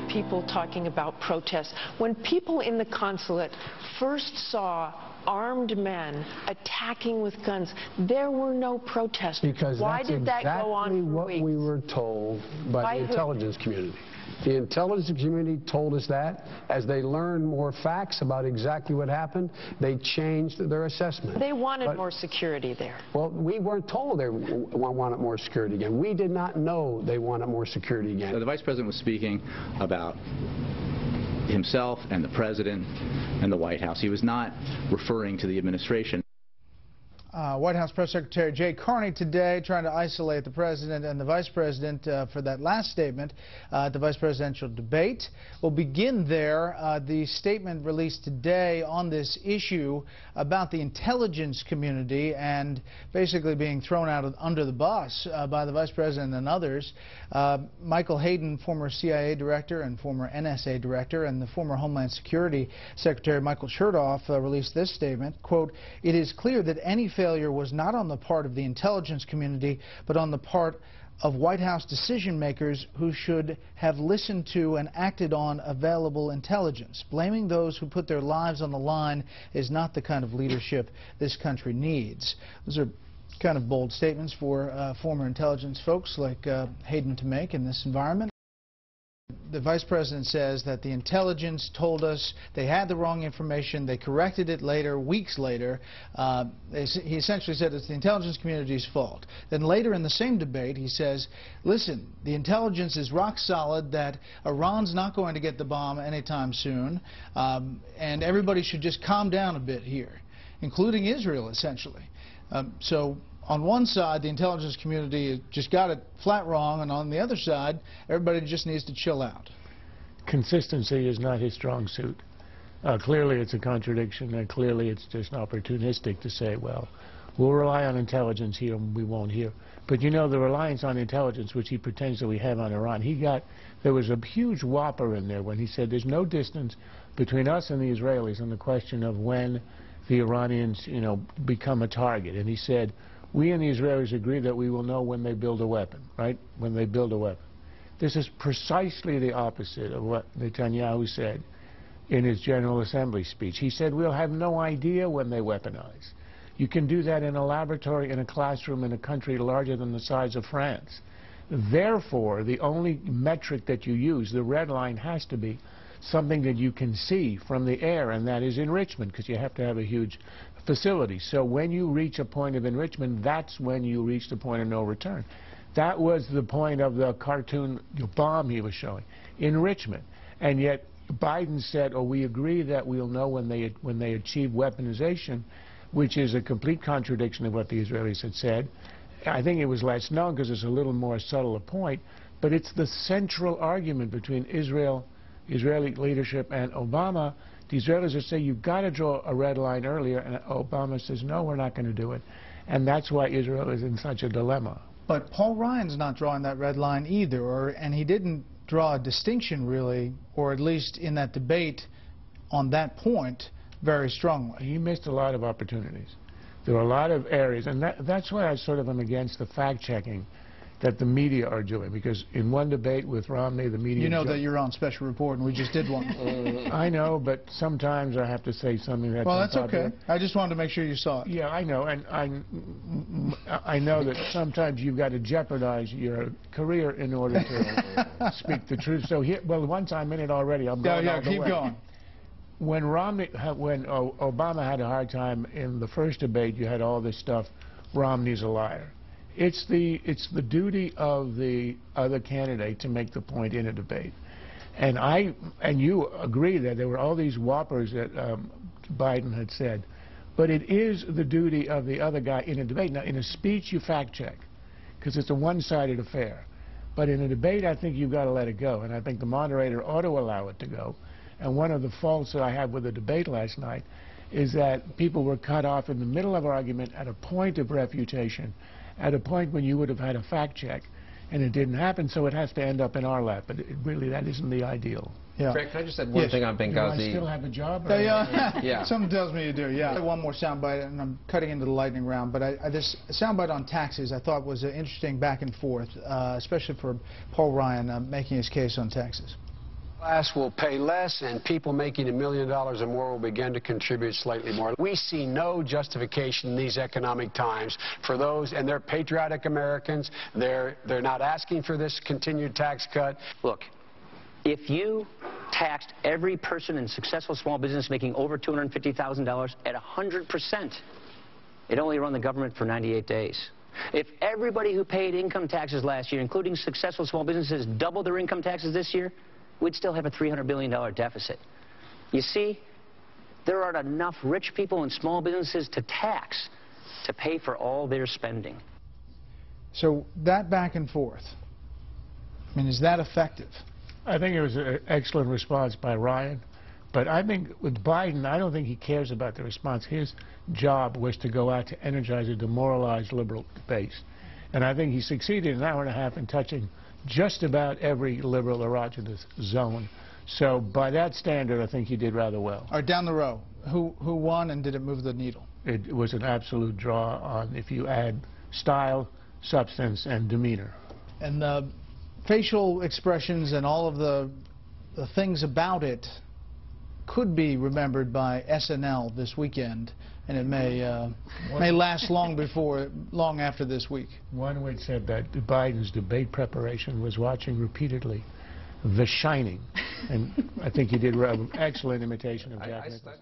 people talking about protests. When people in the consulate first saw armed men attacking with guns, there were no protests. Because why that's did that exactly go on for what weeks? we were told by the intelligence community. The intelligence community told us that. As they learned more facts about exactly what happened, they changed their assessment. They wanted more security there. Well, we weren't told they wanted more security again. We did not know they wanted more security again. So the Vice President was speaking about himself and the President and the White House. He was not referring to the administration. White House Press Secretary Jay Carney today trying to isolate the President and the Vice President for that last statement at the Vice Presidential debate. We'll begin there. The statement released today on this issue about the intelligence community and basically being thrown out under the bus by the Vice President and others. Michael Hayden, former CIA director and former NSA director, and the former Homeland Security Secretary Michael Chertoff released this statement, quote, "It is clear that any failure was not on the part of the intelligence community, but on the part of White House decision makers who should have listened to and acted on available intelligence. Blaming those who put their lives on the line is not the kind of leadership this country needs." Those are kind of bold statements for former intelligence folks like Hayden to make in this environment. The Vice President says that the intelligence told us they had the wrong information. They corrected it later, weeks later. He essentially said it's the intelligence community's fault. Then later in the same debate, he says, listen, the intelligence is rock solid that Iran's not going to get the bomb anytime soon, and everybody should just calm down a bit here, including Israel, essentially. So on one side, the intelligence community just got it flat wrong, and on the other side, everybody just needs to chill out. Consistency is not his strong suit. Clearly it's a contradiction, and clearly it's just opportunistic to say, well, we'll rely on intelligence here and we won't here. But you know, the reliance on intelligence, which he pretends that we have on Iran, there was a huge whopper in there when he said there's no distance between us and the Israelis on the question of when the Iranians, you know, become a target. And he said, we and the Israelis agree that we will know when they build a weapon, right? When they build a weapon. This is precisely the opposite of what Netanyahu said in his General Assembly speech. He said, we'll have no idea when they weaponize. You can do that in a laboratory, in a classroom, in a country larger than the size of France. Therefore, the only metric that you use, the red line, has to be something that you can see from the air, and that is enrichment, because you have to have a huge facility. So when you reach a point of enrichment, that's when you reach the point of no return. That was the point of the cartoon bomb he was showing, enrichment. And yet Biden said, oh, we agree that we'll know when they achieve weaponization, which is a complete contradiction of what the Israelis had said. I think it was less known because it's a little more subtle a point, but it's the central argument between Israeli leadership and Obama. The Israelis are saying you've got to draw a red line earlier, and Obama says, no, we're not going to do it. And that's why Israel is in such a dilemma. But Paul Ryan's not drawing that red line either, and he didn't draw a distinction really, or at least in that debate on that point, very strongly. He missed a lot of opportunities. There are a lot of areas, and that's why I sort of am against the fact-checking that the media are doing, because in one debate with Romney, the media... You know that you're on special report, and we just did one. I know, but sometimes I have to say something that's... Well, that's okay. I just wanted to make sure you saw it. Yeah, I know, and I know that sometimes you've got to jeopardize your career in order to speak the truth. So here, well, once I'm in it already, I'm going all the way. Keep going. When Obama had a hard time in the first debate, you had all this stuff, Romney's a liar. It's the duty of the other candidate to make the point in a debate. And you agree that there were all these whoppers that Biden had said, but it is the duty of the other guy in a debate. Now, in a speech, you fact check, because it's a one-sided affair. But in a debate, I think you've got to let it go, and I think the moderator ought to allow it to go. And one of the faults that I had with the debate last night is that people were cut off in the middle of argument at a point of refutation, at a point when you would have had a fact check, and it didn't happen, so it has to end up in our lap. But really, that isn't the ideal. Yeah. Frank, can I just add one thing on Benghazi? Do I still have a job? Yeah. Something tells me you do, yeah. One more soundbite, and I'm cutting into the lightning round, but this soundbite on taxes I thought was an interesting back and forth, especially for Paul Ryan making his case on taxes. Class will pay less, and people making $1 million or more will begin to contribute slightly more. We see no justification in these economic times for those, and they're patriotic Americans. They're not asking for this continued tax cut. Look, if you taxed every person in successful small business making over $250,000 at 100%, it only run the government for 98 days. If everybody who paid income taxes last year, including successful small businesses, doubled their income taxes this year, we'd still have a $300 billion deficit. You see, there aren't enough rich people and small businesses to tax to pay for all their spending. So that back and forth, I mean, is that effective? I think it was an excellent response by Ryan. But I think with Biden, I don't think he cares about the response. His job was to go out to energize a demoralized liberal base. And I think he succeeded in an hour and a half in touching just about every liberal erogenous zone. So by that standard, I think he did rather well. All right, down the row, who won and did it move the needle? It was an absolute draw on if you add style, substance, and demeanor. And the facial expressions and all of the things about it could be remembered by SNL this weekend, and it may last long after this week. One would say that Biden's debate preparation was watching repeatedly The Shining, and I think he did an excellent imitation of Jack Nicholson.